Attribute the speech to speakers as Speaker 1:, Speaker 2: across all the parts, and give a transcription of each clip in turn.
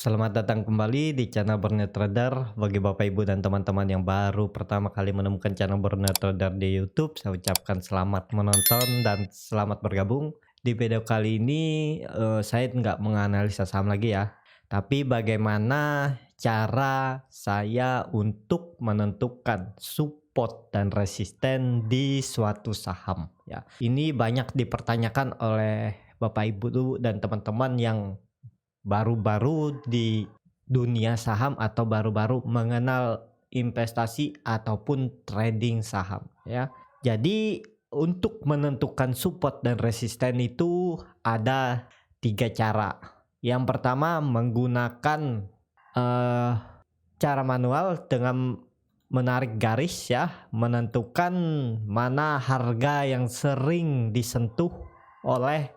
Speaker 1: Selamat datang kembali di channel Burnet Trader. Bagi Bapak Ibu dan teman-teman yang baru pertama kali menemukan channel Burnet Trader di YouTube, saya ucapkan selamat menonton dan selamat bergabung. Di video kali ini saya nggak menganalisa saham lagi ya, tapi bagaimana cara saya untuk menentukan support dan resisten di suatu saham ya. Ini banyak dipertanyakan oleh Bapak Ibu dan teman-teman yang baru-baru di dunia saham atau baru-baru mengenal investasi ataupun trading saham ya. Jadi untuk menentukan support dan resisten itu ada 3 cara. Yang pertama menggunakan cara manual dengan menarik garis ya, menentukan mana harga yang sering disentuh oleh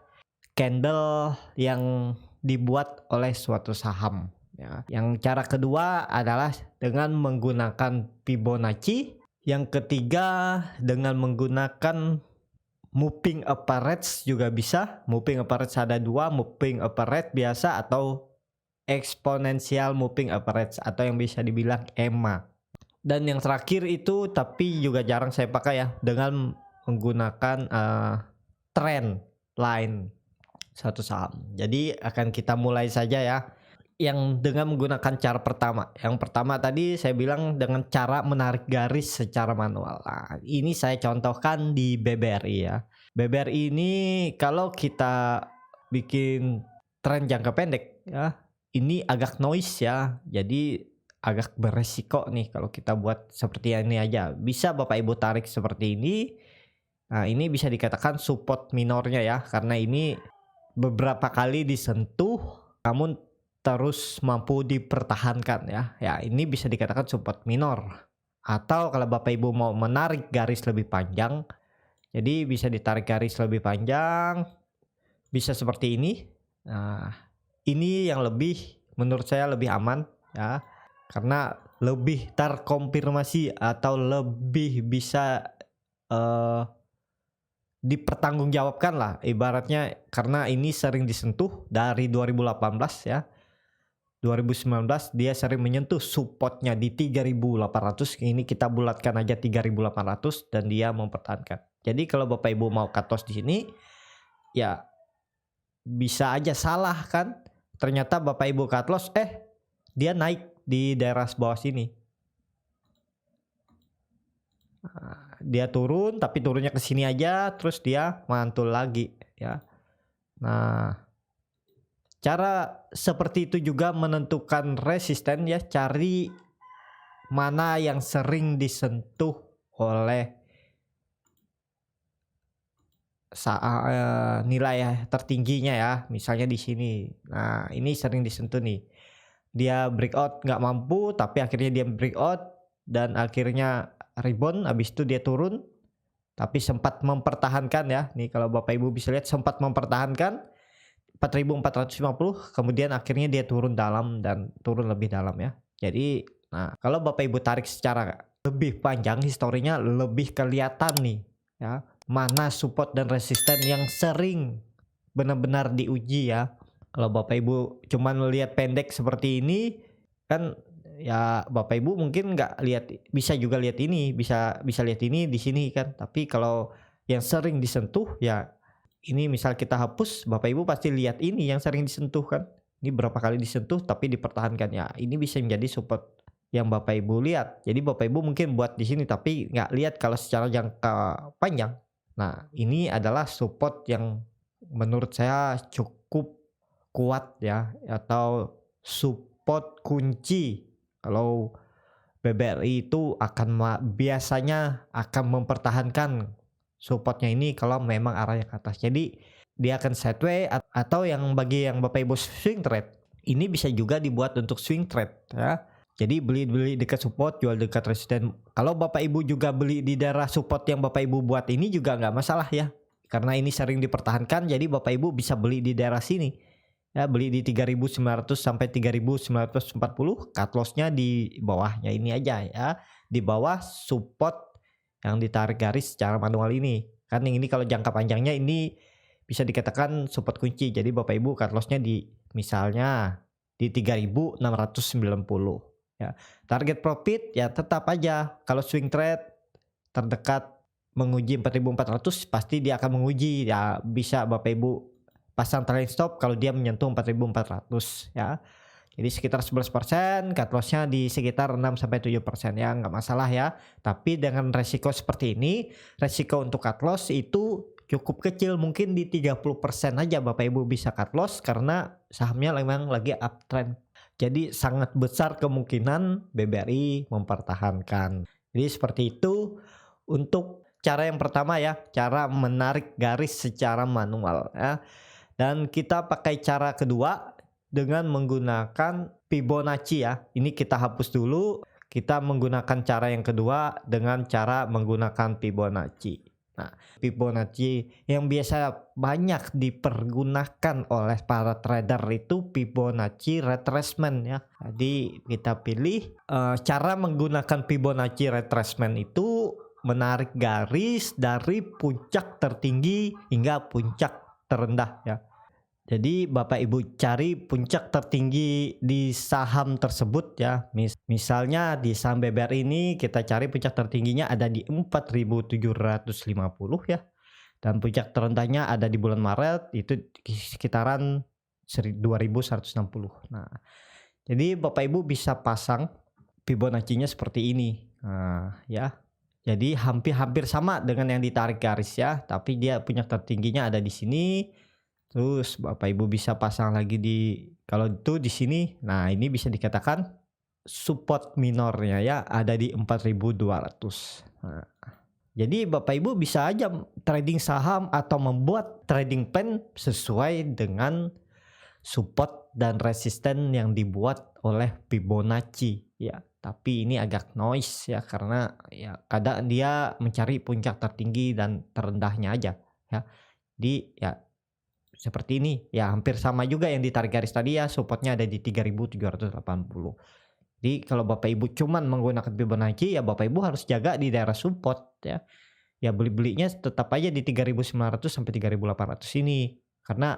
Speaker 1: candle yang dibuat oleh suatu saham ya. Yang cara kedua adalah dengan menggunakan Fibonacci. Yang ketiga dengan menggunakan moving average juga bisa. Moving average ada 2, moving average biasa atau exponential moving average atau yang bisa dibilang EMA. Dan yang terakhir itu tapi juga jarang saya pakai ya, dengan menggunakan trend line satu saham. Jadi akan kita mulai saja ya. Yang dengan menggunakan cara pertama. Yang pertama tadi saya bilang dengan cara menarik garis secara manual. Nah, ini saya contohkan di BBRI ya. BBRI ini kalau kita bikin tren jangka pendek ya, ini agak noise ya. Jadi agak beresiko nih kalau kita buat seperti ini aja. Bisa Bapak Ibu tarik seperti ini. Nah, ini bisa dikatakan support minornya ya, karena ini beberapa kali disentuh namun terus mampu dipertahankan ya. Ya, ini bisa dikatakan support minor. Atau kalau Bapak Ibu mau menarik garis lebih panjang, jadi bisa ditarik garis lebih panjang, bisa seperti ini. Nah, ini yang lebih menurut saya lebih aman ya, karena lebih terkonfirmasi atau lebih bisa dipertanggungjawabkan lah ibaratnya, karena ini sering disentuh dari 2018 ya. 2019 dia sering menyentuh supportnya di 3.800. Ini kita bulatkan aja 3.800 dan dia mempertahankan. Jadi kalau Bapak Ibu mau cut loss di sini ya bisa aja salah kan. Ternyata Bapak Ibu cut loss dia naik di daerah bawah sini. Nah, dia turun tapi turunnya ke sini aja terus dia mantul lagi ya. Nah, cara seperti itu juga menentukan resisten ya, cari mana yang sering disentuh oleh nilai tertingginya ya, misalnya di sini. Nah, ini sering disentuh nih. Dia breakout nggak mampu, tapi akhirnya dia breakout dan akhirnya rebound, habis itu dia turun, tapi sempat mempertahankan ya. Nih kalau Bapak Ibu bisa lihat sempat mempertahankan 4.450, kemudian akhirnya dia turun dalam dan turun lebih dalam ya. Jadi, nah kalau Bapak Ibu tarik secara lebih panjang historinya lebih kelihatan nih ya, mana support dan resisten yang sering benar-benar diuji ya. Kalau Bapak Ibu cuman lihat pendek seperti ini kan ya, Bapak Ibu mungkin nggak lihat, bisa juga lihat ini, bisa lihat ini di sini kan. Tapi kalau yang sering disentuh ya, ini misal kita hapus, Bapak Ibu pasti lihat ini yang sering disentuh kan. Ini berapa kali disentuh tapi dipertahankan ya. Ini bisa menjadi support yang Bapak Ibu lihat. Jadi Bapak Ibu mungkin buat di sini tapi nggak lihat kalau secara jangka panjang. Nah, ini adalah support yang menurut saya cukup kuat ya, atau support kunci. Kalau BBRI itu biasanya akan mempertahankan supportnya ini kalau memang arahnya ke atas. Jadi dia akan sideways, atau yang bagi yang Bapak Ibu swing trade, ini bisa juga dibuat untuk swing trade ya. Jadi beli dekat support, jual dekat resisten. Kalau Bapak Ibu juga beli di daerah support yang Bapak Ibu buat ini juga nggak masalah ya. Karena ini sering dipertahankan, jadi Bapak Ibu bisa beli di daerah sini. Ya, beli di 3.900 sampai 3.940, cut loss-nya di bawahnya ini aja ya. Di bawah support yang ditarik garis secara manual ini. Kan yang ini kalau jangka panjangnya ini bisa dikatakan support kunci. Jadi Bapak Ibu cut loss-nya di misalnya di 3.690 ya. Target profit ya tetap aja kalau swing trade terdekat menguji 4.400 pasti dia akan menguji ya, bisa Bapak Ibu pasang trailing stop kalau dia menyentuh 4.400 ya. Jadi sekitar 11%, cut loss-nya di sekitar 6-7% ya, nggak masalah ya. Tapi dengan resiko seperti ini, resiko untuk cut loss itu cukup kecil, mungkin di 30% aja Bapak Ibu bisa cut loss karena sahamnya memang lagi uptrend. Jadi sangat besar kemungkinan BBRI mempertahankan. Jadi seperti itu untuk cara yang pertama ya, cara menarik garis secara manual ya. Dan kita pakai cara kedua dengan menggunakan Fibonacci ya. Ini kita hapus dulu. Kita menggunakan cara yang kedua dengan cara menggunakan Fibonacci. Nah, Fibonacci yang biasa banyak dipergunakan oleh para trader itu Fibonacci retracement ya. Jadi kita pilih cara menggunakan Fibonacci retracement itu menarik garis dari puncak tertinggi hingga puncak terendah ya. Jadi Bapak Ibu cari puncak tertinggi di saham tersebut ya. Misalnya di saham BBR ini kita cari puncak tertingginya ada di 4.750 ya. Dan puncak terendahnya ada di bulan Maret itu sekitaran 2.160. Nah, jadi Bapak Ibu bisa pasang Fibonacci-nya seperti ini. Nah, ya. Jadi hampir sama dengan yang ditarik garis ya, tapi dia puncak tertingginya ada di sini. Terus Bapak Ibu bisa pasang lagi di kalau itu di sini. Nah, ini bisa dikatakan support minornya ya ada di 4.200. Nah, jadi Bapak Ibu bisa aja trading saham atau membuat trading plan sesuai dengan support dan resisten yang dibuat oleh Fibonacci ya. Tapi ini agak noise ya karena ya kadang dia mencari puncak tertinggi dan terendahnya aja ya. Di ya seperti ini ya, hampir sama juga yang ditarik garis tadi ya, supportnya ada di 3.780. Jadi kalau Bapak Ibu cuman menggunakan Fibonacci ya Bapak Ibu harus jaga di daerah support ya. Ya beli-belinya tetap aja di 3.900 sampai 3.800 ini. Karena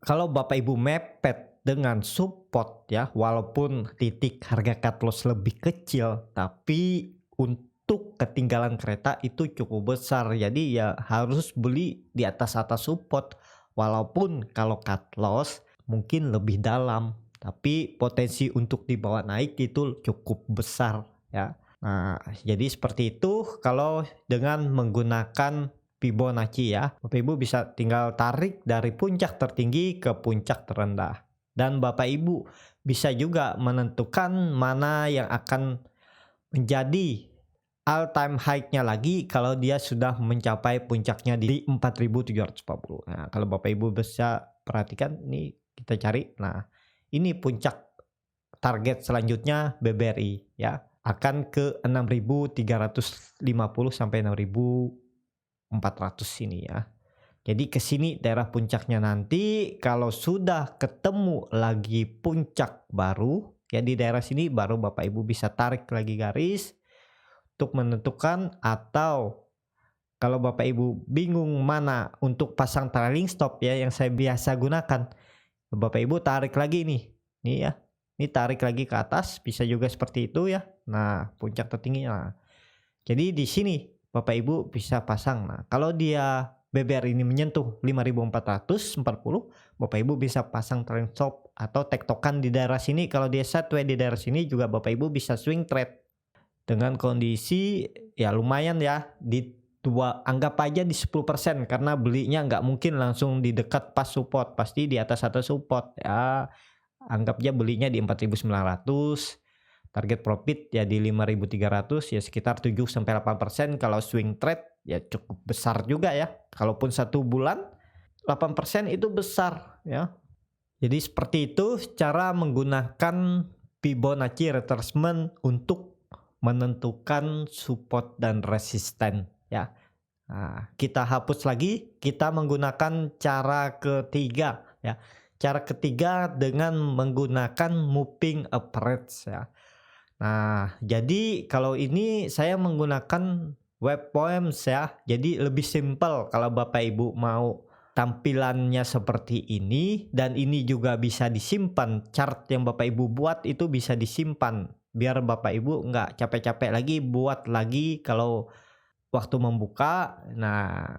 Speaker 1: kalau Bapak Ibu mepet dengan support ya, walaupun titik harga cut loss lebih kecil, tapi untuk ketinggalan kereta itu cukup besar. Jadi ya harus beli di atas support. Walaupun kalau cut loss mungkin lebih dalam, tapi potensi untuk dibawa naik itu cukup besar ya. Nah, jadi seperti itu kalau dengan menggunakan Fibonacci ya. Bapak Ibu bisa tinggal tarik dari puncak tertinggi ke puncak terendah. Dan Bapak Ibu bisa juga menentukan mana yang akan menjadi all time high-nya lagi kalau dia sudah mencapai puncaknya di 4.740. Nah, kalau Bapak Ibu bisa perhatikan nih kita cari. Nah, ini puncak target selanjutnya BBRI ya. Akan ke 6.350 sampai 6.400 ini ya. Jadi ke sini daerah puncaknya nanti kalau sudah ketemu lagi puncak baru ya di daerah sini baru Bapak Ibu bisa tarik lagi garis untuk menentukan, atau kalau Bapak Ibu bingung mana untuk pasang trailing stop ya yang saya biasa gunakan, Bapak Ibu tarik lagi nih ya, ini tarik lagi ke atas bisa juga seperti itu ya. Nah, puncak tertingginya. Nah, jadi di sini Bapak Ibu bisa pasang. Nah, kalau dia BBR ini menyentuh 5.440, Bapak Ibu bisa pasang trailing stop atau tektokan di daerah sini. Kalau dia sideways di daerah sini juga Bapak Ibu bisa swing trade dengan kondisi ya lumayan ya, di anggap aja di 10% karena belinya nggak mungkin langsung di dekat pas support, pasti di atas support ya. Anggap aja belinya di 4.900, target profit ya di 5.300 ya, sekitar 7-8%. Kalau swing trade ya cukup besar juga ya, kalaupun 1 bulan 8% itu besar ya. Jadi seperti itu cara menggunakan Fibonacci retracement untuk menentukan support dan resisten ya. Nah, kita hapus lagi, kita menggunakan cara ketiga ya. Cara ketiga dengan menggunakan moving average ya. Nah, jadi kalau ini saya menggunakan web poems ya. Jadi lebih simpel kalau Bapak Ibu mau tampilannya seperti ini, dan ini juga bisa disimpan. Chart yang Bapak Ibu buat itu bisa disimpan biar Bapak Ibu nggak capek-capek lagi buat lagi kalau waktu membuka. Nah,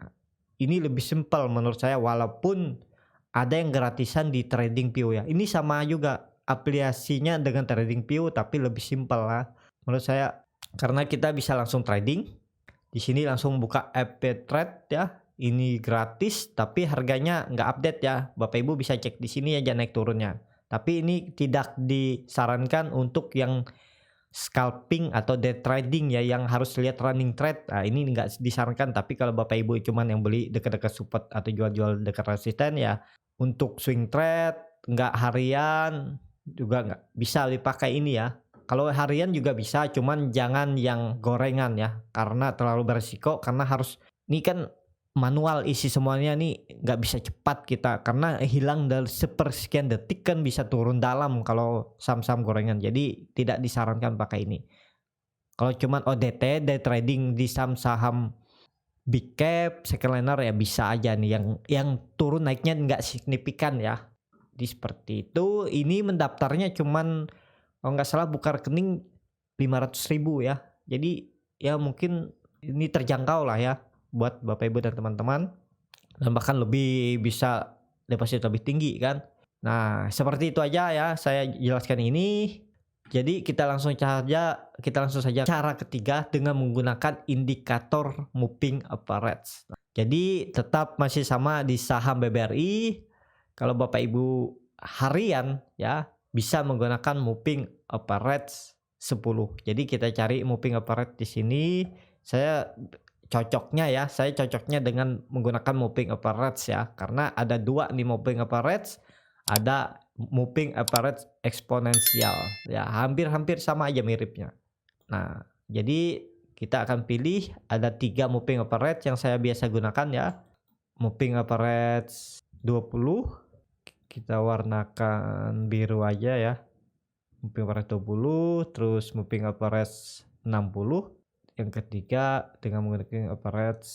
Speaker 1: ini lebih simpel menurut saya, walaupun ada yang gratisan di TradingView ya. Ini sama juga aplikasinya dengan TradingView tapi lebih simpel lah menurut saya, karena kita bisa langsung trading. Di sini langsung buka FP Trade ya. Ini gratis tapi harganya nggak update ya. Bapak Ibu bisa cek di sini aja naik turunnya. Tapi ini tidak disarankan untuk yang scalping atau day trading ya, yang harus lihat running trade. Nah, ini nggak disarankan. Tapi kalau Bapak Ibu cuman yang beli dekat-dekat support atau jual-jual dekat resisten ya, untuk swing trade nggak harian juga nggak bisa dipakai ini ya. Kalau harian juga bisa, cuman jangan yang gorengan ya, karena terlalu berisiko. Karena harus, ini kan manual isi semuanya nih, nggak bisa cepat kita, karena hilang dari sepersekian detik kan bisa turun dalam kalau saham-saham gorengan. Jadi tidak disarankan pakai ini. Kalau cuman ODT, day trading di saham-saham big cap, second liner ya bisa aja nih, yang turun naiknya nggak signifikan ya. Jadi seperti itu. Ini mendaftarnya cuman kalau nggak salah buka rekening 500.000 ya. Jadi ya mungkin ini terjangkau lah ya buat Bapak Ibu dan teman-teman, dan bahkan lebih bisa deposit lebih tinggi kan. Nah, seperti itu aja ya saya jelaskan ini. Jadi kita langsung saja cara ketiga dengan menggunakan indikator moving average. Jadi tetap masih sama di saham BBRI. Kalau Bapak Ibu harian ya, bisa menggunakan moving average 10. Jadi kita cari moving average di sini. Saya cocoknya dengan menggunakan moving average ya, karena ada dua nih moving average. Ada moving average eksponensial ya, hampir sama aja miripnya. Nah, jadi kita akan pilih ada 3 moving average yang saya biasa gunakan ya. Moving average 20, kita warnakan biru aja ya. Moving average 20, terus moving average 60. Yang ketiga dengan menggunakan average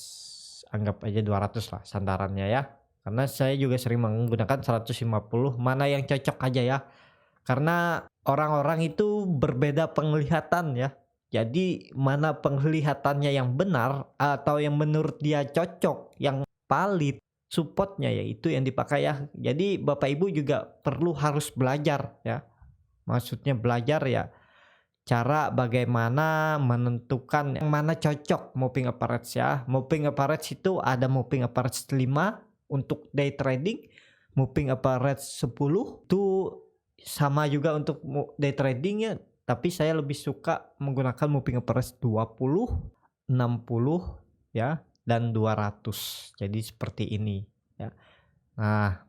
Speaker 1: anggap aja 200 lah sandarannya ya. Karena saya juga sering menggunakan 150, mana yang cocok aja ya. Karena orang-orang itu berbeda penglihatan ya. Jadi mana penglihatannya yang benar atau yang menurut dia cocok, yang valid supportnya ya, itu yang dipakai ya. Jadi Bapak Ibu juga perlu harus belajar ya. Maksudnya belajar ya, cara bagaimana menentukan yang mana cocok moving average ya. Moving average itu ada moving average 5 untuk day trading, moving average 10 itu sama juga untuk day trading ya, tapi saya lebih suka menggunakan moving average 20, 60 ya, dan 200. Jadi seperti ini ya. Nah,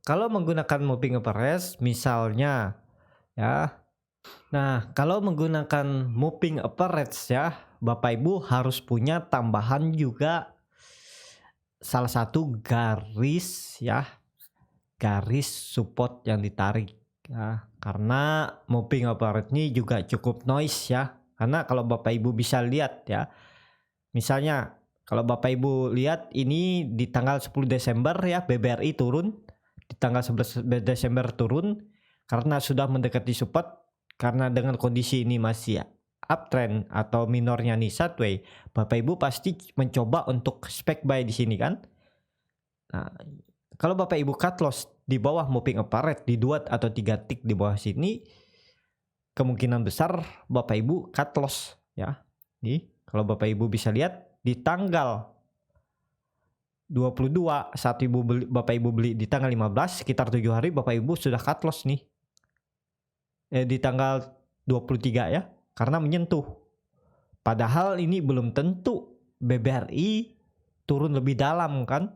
Speaker 1: kalau menggunakan moving average misalnya ya. Nah, kalau menggunakan moving average ya, Bapak Ibu harus punya tambahan juga salah satu garis ya, garis support yang ditarik ya, karena moving average ini juga cukup noise ya. Karena kalau Bapak Ibu bisa lihat ya, misalnya kalau Bapak Ibu lihat ini di tanggal 10 Desember ya, BBRI turun, di tanggal 11 Desember turun karena sudah mendekati support. Karena dengan kondisi ini masih uptrend atau minornya nih sideways, Bapak Ibu pasti mencoba untuk spec buy di sini kan. Nah, kalau Bapak Ibu cut loss di bawah moving average di 2 atau 3 tick di bawah sini, kemungkinan besar Bapak Ibu cut loss ya. Nih, kalau Bapak Ibu bisa lihat di tanggal 22 saat Bapak Ibu beli di tanggal 15, sekitar 7 hari Bapak Ibu sudah cut loss nih. Di tanggal 23 ya, karena menyentuh. Padahal ini belum tentu BBRI turun lebih dalam kan.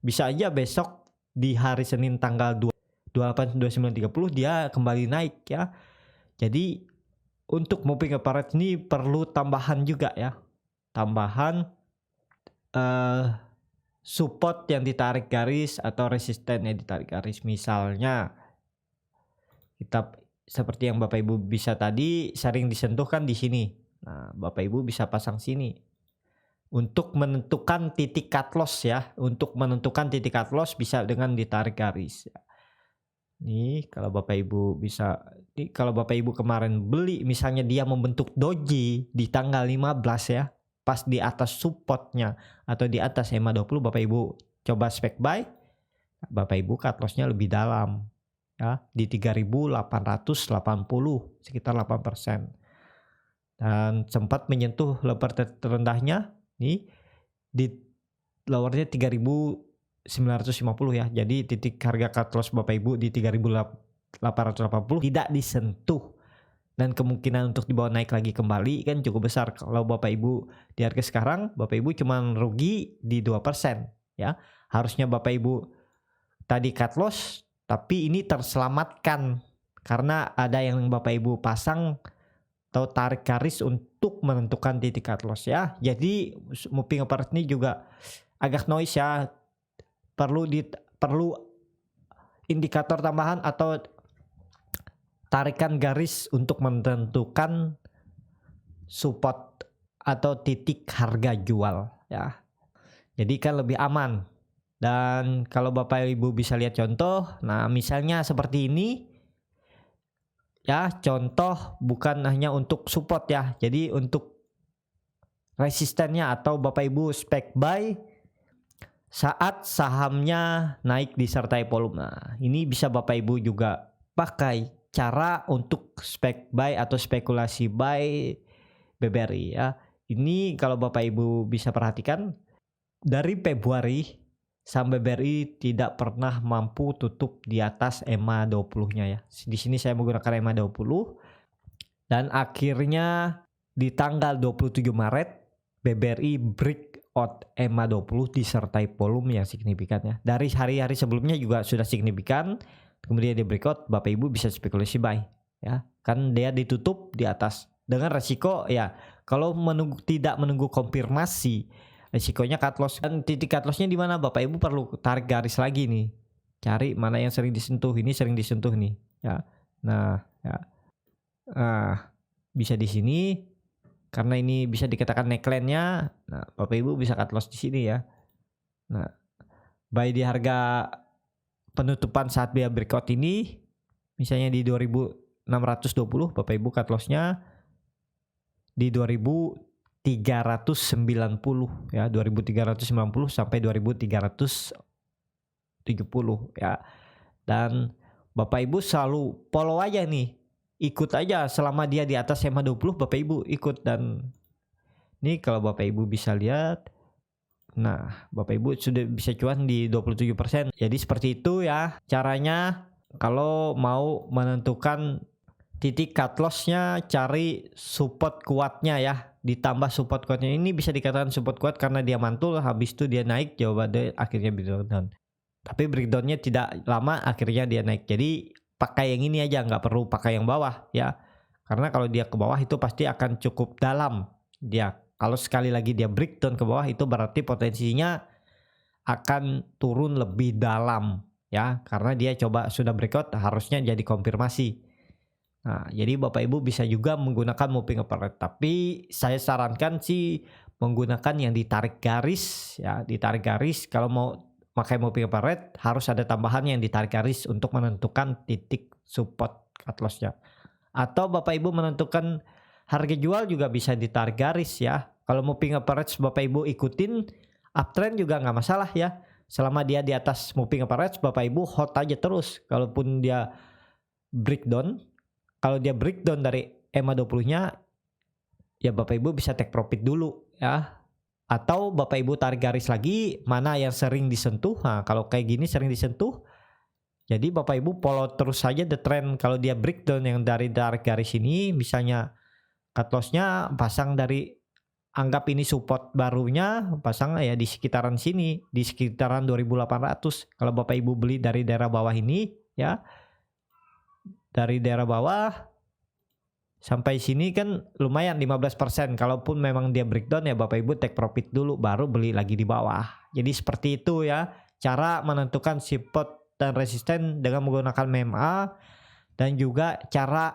Speaker 1: Bisa aja besok di hari Senin tanggal 28, 29, 30 dia kembali naik ya. Jadi untuk moving average ini perlu tambahan juga ya. Tambahan support yang ditarik garis atau resisten yang ditarik garis. Misalnya kita seperti yang Bapak Ibu bisa tadi sering disentuh kan di sini. Nah, Bapak Ibu bisa pasang sini. untuk menentukan titik cut loss ya. Untuk menentukan titik cut loss bisa dengan ditarik garis. Nih kalau Bapak Ibu bisa, nih kalau Bapak Ibu kemarin beli misalnya dia membentuk doji di tanggal 15 ya, pas di atas supportnya atau di atas EMA 20, Bapak Ibu coba spek buy, Bapak Ibu cut lossnya lebih dalam ya, di 3.880 sekitar 8%. Dan sempat menyentuh level terendahnya nih di lowernya 3.950 ya. Jadi titik harga cut loss Bapak Ibu di 3.880 tidak disentuh. Dan kemungkinan untuk dibawa naik lagi kembali kan cukup besar. Kalau Bapak Ibu di harga sekarang, Bapak Ibu cuma rugi di 2% ya. Harusnya Bapak Ibu tadi cut loss, tapi ini terselamatkan karena ada yang Bapak Ibu pasang atau tarik garis untuk menentukan titik cut loss ya. Jadi moving average ini juga agak noise ya. Perlu indikator tambahan atau tarikan garis untuk menentukan support atau titik harga jual ya. Jadi kan lebih aman. Dan kalau Bapak Ibu bisa lihat contoh, nah misalnya seperti ini ya, contoh bukan hanya untuk support ya. Jadi untuk resistennya atau Bapak Ibu spek buy saat sahamnya naik disertai volume. Nah, ini bisa Bapak Ibu juga pakai cara untuk spek buy atau spekulasi buy BBRI ya. Ini kalau Bapak Ibu bisa perhatikan dari Februari saham BBRI tidak pernah mampu tutup di atas EMA 20-nya ya. Di sini saya menggunakan EMA 20 dan akhirnya di tanggal 27 Maret BBRI breakout EMA 20 disertai volume yang signifikan ya. Dari hari-hari sebelumnya juga sudah signifikan. Kemudian dia breakout, Bapak Ibu bisa spekulasi buy ya. Kan dia ditutup di atas dengan resiko ya kalau tidak menunggu konfirmasi, resikonya cut loss. Dan titik cut lossnya di mana? Bapak Ibu perlu tarik garis lagi nih. Cari mana yang sering disentuh. Ini sering disentuh nih ya. Nah, ya. Bisa di sini karena ini bisa dikatakan neckline-nya. Nah, Bapak Ibu bisa cut loss di sini ya. Nah, buy di harga penutupan saat dia breakout ini misalnya di 2620, Bapak Ibu cut loss-nya di 2390 ya, 2390 sampai 2370 ya. Dan Bapak Ibu selalu follow aja nih, ikut aja selama dia di atas EMA 20, Bapak Ibu ikut. Dan nih kalau Bapak Ibu bisa lihat, nah Bapak Ibu sudah bisa cuan di 27%. Jadi seperti itu ya caranya kalau mau menentukan titik cut loss-nya. Cari support kuatnya ya, ditambah support kuatnya. Ini bisa dikatakan support kuat karena dia mantul, habis itu dia naik, jawabannya akhirnya breakdown. Tapi breakdownnya tidak lama, akhirnya dia naik. Jadi pakai yang ini aja, nggak perlu pakai yang bawah ya. Karena kalau dia ke bawah itu pasti akan cukup dalam dia. Kalau sekali lagi dia breakdown ke bawah itu berarti potensinya akan turun lebih dalam ya. Karena dia coba sudah breakout, harusnya jadi konfirmasi. Nah, jadi Bapak Ibu bisa juga menggunakan moving average, tapi saya sarankan sih menggunakan yang ditarik garis ya, ditarik garis. Kalau mau pakai moving average harus ada tambahan yang ditarik garis untuk menentukan titik support cut loss-nya. Atau Bapak Ibu menentukan harga jual juga bisa ditarik garis ya. Kalau moving average Bapak Ibu ikutin uptrend juga nggak masalah ya. Selama dia di atas moving average, Bapak Ibu hold aja terus. Kalaupun dia breakdown, kalau dia breakdown dari EMA 20-nya, ya Bapak Ibu bisa take profit dulu ya. Atau Bapak Ibu tarik garis lagi mana yang sering disentuh. Nah, kalau kayak gini sering disentuh, jadi Bapak Ibu follow terus saja the trend. Kalau dia breakdown yang dari tarik garis ini, misalnya cut loss-nya pasang dari, anggap ini support barunya, pasang ya di sekitaran sini, di sekitaran 2800. Kalau Bapak Ibu beli dari daerah bawah ini ya, dari daerah bawah sampai sini kan lumayan 15%. Kalaupun memang dia breakdown ya Bapak Ibu take profit dulu baru beli lagi di bawah. Jadi seperti itu ya cara menentukan support dan resisten dengan menggunakan MMA, dan juga cara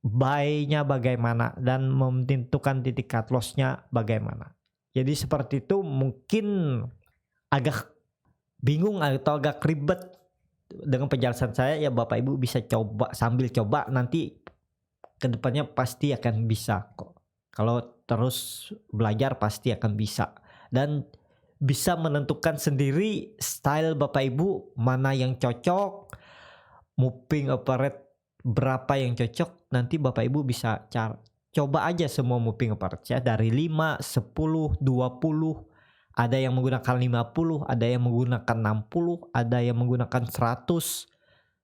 Speaker 1: buy-nya bagaimana dan menentukan titik cut loss-nya bagaimana. Jadi seperti itu mungkin agak bingung atau agak ribet dengan penjelasan saya, ya Bapak Ibu bisa coba, sambil coba nanti kedepannya pasti akan bisa kok. Kalau terus belajar pasti akan bisa. Dan bisa menentukan sendiri style Bapak Ibu mana yang cocok, moving operate berapa yang cocok. Nanti Bapak Ibu bisa coba aja semua moving operate ya, dari 5, 10, 20. Ada yang menggunakan 50, ada yang menggunakan 60, ada yang menggunakan 100,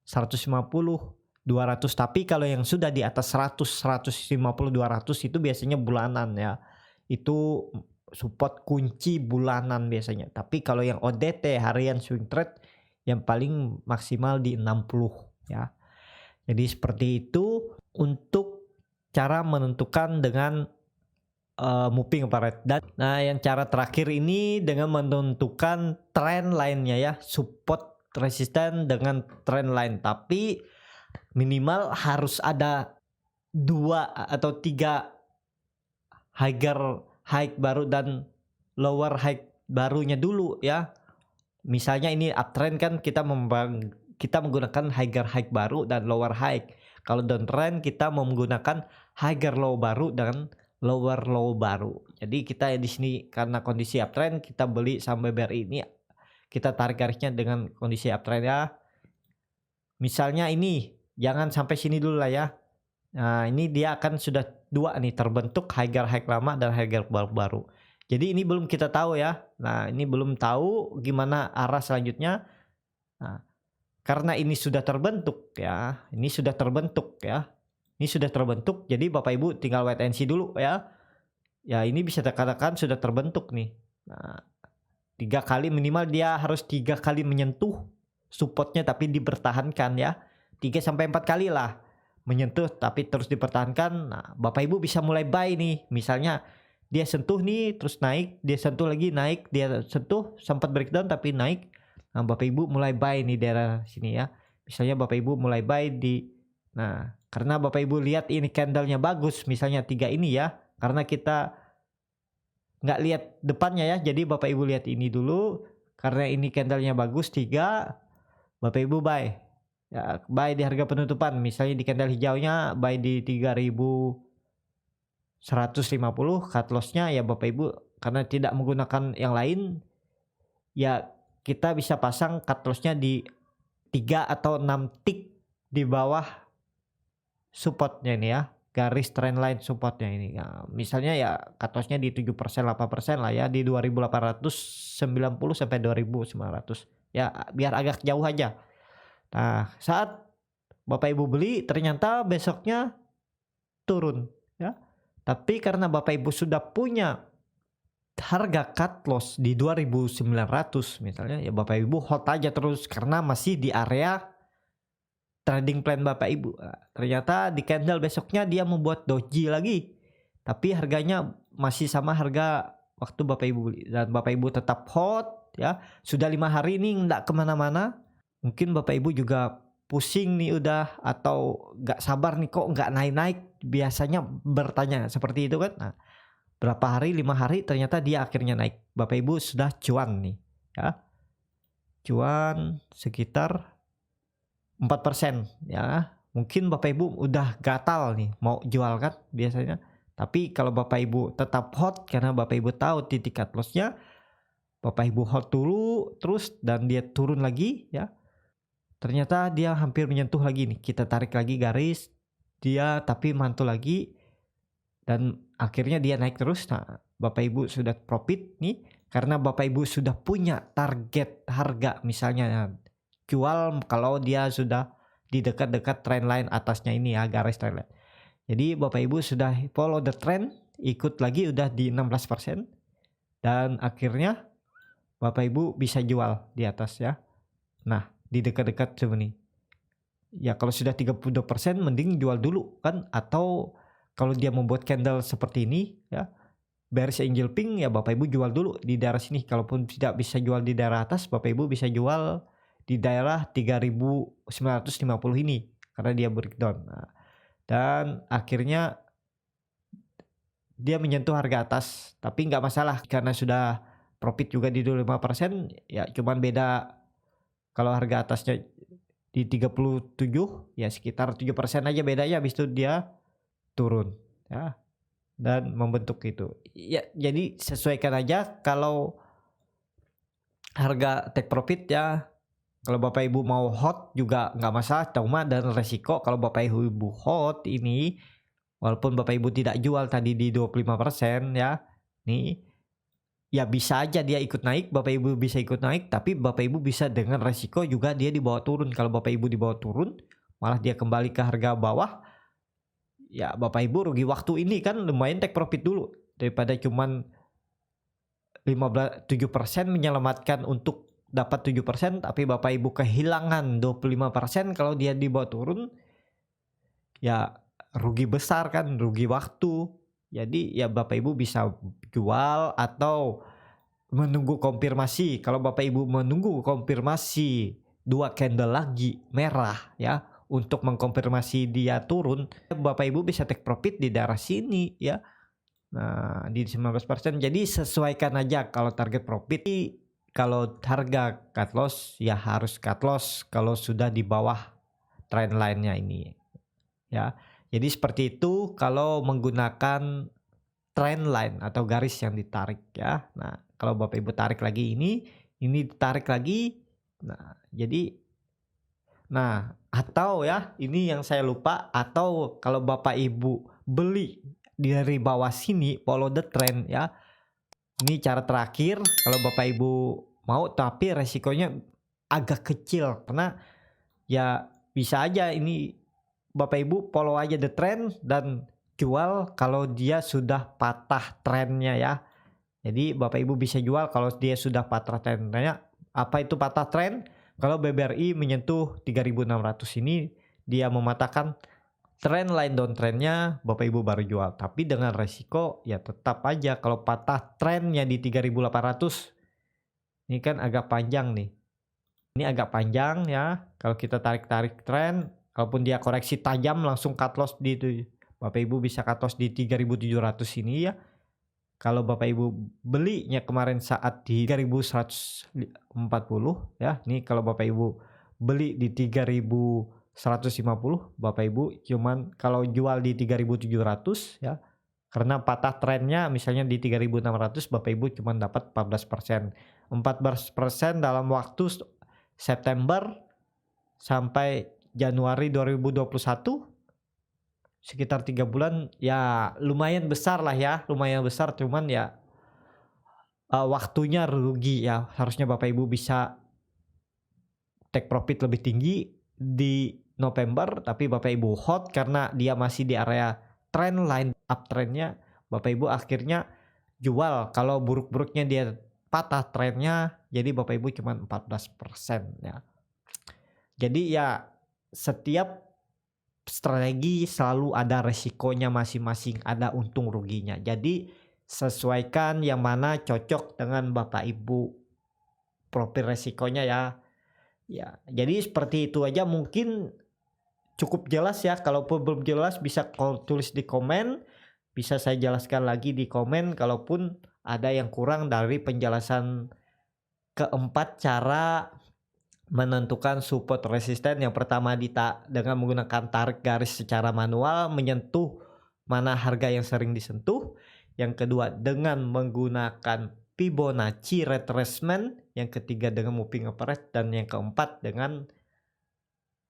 Speaker 1: 150, 200. Tapi kalau yang sudah di atas 100, 150, 200 itu biasanya bulanan ya. Itu support kunci bulanan biasanya. Tapi kalau yang ODT harian swing trade yang paling maksimal di 60 ya. Jadi seperti itu untuk cara menentukan dengan moving average. Dan nah yang cara terakhir ini dengan menentukan trend line-nya ya, support resisten dengan trend line, tapi minimal harus ada 2 atau 3 higher high baru dan lower high barunya dulu ya. Misalnya ini uptrend kan kita menggunakan higher high baru dan lower high. Kalau downtrend kita menggunakan higher low baru dan lower low baru. Jadi kita di sini karena kondisi uptrend kita beli sampai BRI ini, kita tarik garisnya dengan kondisi uptrend ya. Misalnya ini jangan sampai sini dulu lah ya. Nah ini dia akan sudah 2 nih terbentuk higher high lama dan higher baru. Jadi ini belum kita tahu ya. Nah ini belum tahu gimana arah selanjutnya. Nah, karena ini sudah terbentuk ya. Ini sudah terbentuk ya. Ini sudah terbentuk. Jadi Bapak Ibu tinggal wait and see dulu ya. Ya ini bisa dikatakan sudah terbentuk nih. Nah, 3 kali minimal dia harus 3 kali menyentuh supportnya tapi dipertahankan ya. 3-4 kali lah menyentuh tapi terus dipertahankan. Nah, Bapak Ibu bisa mulai buy nih. Misalnya dia sentuh nih terus naik, dia sentuh lagi naik, dia sentuh sempat breakdown tapi naik. Nah, Bapak Ibu mulai buy nih daerah sini ya. Misalnya Bapak Ibu mulai buy di, nah karena Bapak Ibu lihat ini candlenya bagus, misalnya 3 ini ya, karena kita nggak lihat depannya ya, jadi Bapak Ibu lihat ini dulu. Karena ini candlenya bagus 3, Bapak Ibu buy ya, buy di harga penutupan. Misalnya di candle hijaunya buy di 3.150, cut lossnya ya Bapak Ibu karena tidak menggunakan yang lain ya, kita bisa pasang cut lossnya di 3 atau 6 tick di bawah supportnya ini ya, garis trendline supportnya ini ya. Misalnya ya cut lossnya di 7%, 8% lah ya, di 2890 sampai 2900 ya, biar agak jauh aja. Nah saat Bapak Ibu beli ternyata besoknya turun ya, tapi karena Bapak Ibu sudah punya harga cut loss di 2900 misalnya ya, Bapak Ibu hold aja terus karena masih di area trading plan Bapak Ibu. Nah, ternyata di candle besoknya dia membuat doji lagi, tapi harganya masih sama harga waktu Bapak Ibu beli dan Bapak Ibu tetap hold ya. Sudah 5 hari ini nggak kemana-mana. Mungkin Bapak Ibu juga pusing nih udah, atau nggak sabar nih kok nggak naik-naik. Biasanya bertanya seperti itu kan. Nah, berapa hari, 5 hari ternyata dia akhirnya naik. Bapak Ibu sudah cuan nih ya. Cuan sekitar 4% ya. Mungkin Bapak Ibu udah gatal nih mau jual kan biasanya. Tapi kalau Bapak Ibu tetap hold karena Bapak Ibu tahu titik cut lossnya, Bapak Ibu hold dulu terus dan dia turun lagi ya. Ternyata dia hampir menyentuh lagi nih. Kita tarik lagi garis, dia tapi mantul lagi dan akhirnya dia naik terus. Nah, Bapak Ibu sudah profit nih karena Bapak Ibu sudah punya target harga, misalnya jual kalau dia sudah di dekat-dekat trendline atasnya ini ya, garis trendline. Jadi Bapak Ibu sudah follow the trend, ikut lagi udah di 16% dan akhirnya Bapak Ibu bisa jual di atas ya. Nah, di dekat-dekat sebenarnya. Ya kalau sudah 32% mending jual dulu kan, atau kalau dia membuat candle seperti ini ya, bearish angel pink ya Bapak Ibu jual dulu di daerah sini. Kalaupun tidak bisa jual di daerah atas, Bapak Ibu bisa jual di daerah 3950 ini karena dia breakdown. Nah, dan akhirnya dia menyentuh harga atas, tapi nggak masalah karena sudah profit juga di 25%, ya cuman beda kalau harga atasnya di 37 ya sekitar 7% aja bedanya, habis itu dia turun ya dan membentuk itu. Ya jadi sesuaikan aja kalau harga take profit ya. Kalau Bapak Ibu mau hot juga nggak masalah, cuma dan resiko kalau Bapak Ibu hot ini walaupun Bapak Ibu tidak jual tadi di 25% ya. Nih ya bisa aja dia ikut naik, Bapak Ibu bisa ikut naik, tapi Bapak Ibu bisa dengan resiko juga dia dibawa turun. Kalau Bapak Ibu dibawa turun, malah dia kembali ke harga bawah, ya Bapak Ibu rugi waktu ini kan lumayan take profit dulu daripada cuman 7% menyelamatkan untuk dapat 7% tapi Bapak Ibu kehilangan 25% kalau dia dibawa turun, ya rugi besar kan, rugi waktu. Jadi ya Bapak Ibu bisa jual atau menunggu konfirmasi. Kalau Bapak Ibu menunggu konfirmasi 2 candle lagi merah ya untuk mengkonfirmasi dia turun, Bapak Ibu bisa take profit di daerah sini ya. Nah, di 19%. Jadi sesuaikan aja kalau target profit. Kalau harga cut loss ya harus cut loss kalau sudah di bawah trend line-nya ini ya. Jadi seperti itu kalau menggunakan trend line atau garis yang ditarik ya. Nah, kalau Bapak Ibu tarik lagi ini ditarik lagi. Nah, jadi atau ya ini yang saya lupa, atau kalau Bapak Ibu beli dari bawah sini follow the trend ya. Ini cara terakhir kalau Bapak Ibu mau, tapi resikonya agak kecil karena ya bisa aja ini Bapak Ibu follow aja the trend dan jual kalau dia sudah patah trennya ya. Jadi Bapak Ibu bisa jual kalau dia sudah patah trennya. Apa itu patah tren? Kalau BBRI menyentuh 3.600 ini dia mematahkan trend line downtrendnya, Bapak Ibu baru jual. Tapi dengan resiko ya tetap aja kalau patah trennya di 3.800, ini kan agak panjang nih. Ini agak panjang ya. Kalau kita tarik-tarik tren, kalaupun dia koreksi tajam langsung cut loss di itu. Bapak Ibu bisa cut loss di 3.700 ini ya. Kalau Bapak Ibu belinya kemarin saat di 3.140 ya. Nih kalau Bapak Ibu beli di 3.150, Bapak Ibu cuman kalau jual di 3.700 ya. Karena patah trennya misalnya di 3.600, Bapak Ibu cuma dapat 14%. 14% dalam waktu September sampai Januari 2021 sekitar 3 bulan ya lumayan besar lah ya, lumayan besar, cuman ya waktunya rugi ya. Harusnya Bapak Ibu bisa take profit lebih tinggi di November, tapi Bapak Ibu hot karena dia masih di area trend line uptrendnya, Bapak Ibu akhirnya jual kalau buruk-buruknya dia patah trennya, jadi Bapak Ibu cuma 14% ya. Jadi ya setiap strategi selalu ada resikonya masing-masing, ada untung ruginya. Jadi sesuaikan yang mana cocok dengan Bapak Ibu profil resikonya ya. Ya, jadi seperti itu aja, mungkin cukup jelas ya. Kalaupun belum jelas bisa tulis di komen, bisa saya jelaskan lagi di komen kalaupun ada yang kurang dari penjelasan keempat cara menentukan support resisten. Yang pertama dengan menggunakan tarik garis secara manual menyentuh mana harga yang sering disentuh. Yang kedua dengan menggunakan Fibonacci retracement. Yang ketiga dengan moving average, dan yang keempat dengan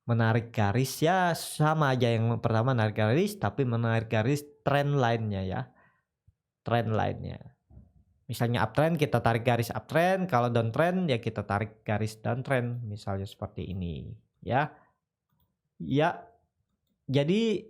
Speaker 1: menarik garis ya sama aja. Yang pertama menarik garis, tapi menarik garis trend line-nya ya, trend line-nya. Misalnya uptrend kita tarik garis uptrend, kalau downtrend ya kita tarik garis downtrend, misalnya seperti ini ya. Ya, jadi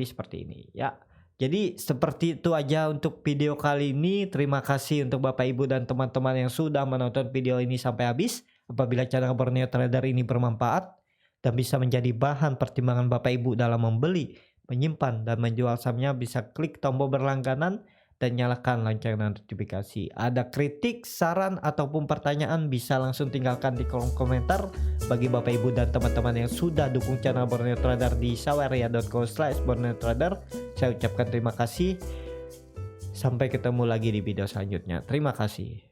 Speaker 1: seperti ini ya. Jadi seperti itu aja untuk video kali ini. Terima kasih untuk Bapak Ibu dan teman-teman yang sudah menonton video ini sampai habis. Apabila channel Borneo Trader ini bermanfaat dan bisa menjadi bahan pertimbangan Bapak Ibu dalam membeli, menyimpan, dan menjual sahamnya, bisa klik tombol berlangganan dan nyalakan lonceng notifikasi. Ada kritik, saran, ataupun pertanyaan bisa langsung tinggalkan di kolom komentar. Bagi Bapak Ibu dan teman-teman yang sudah dukung channel Borneo Trader di saweria.co/Borneo Trader, saya ucapkan terima kasih. Sampai ketemu lagi di video selanjutnya. Terima kasih.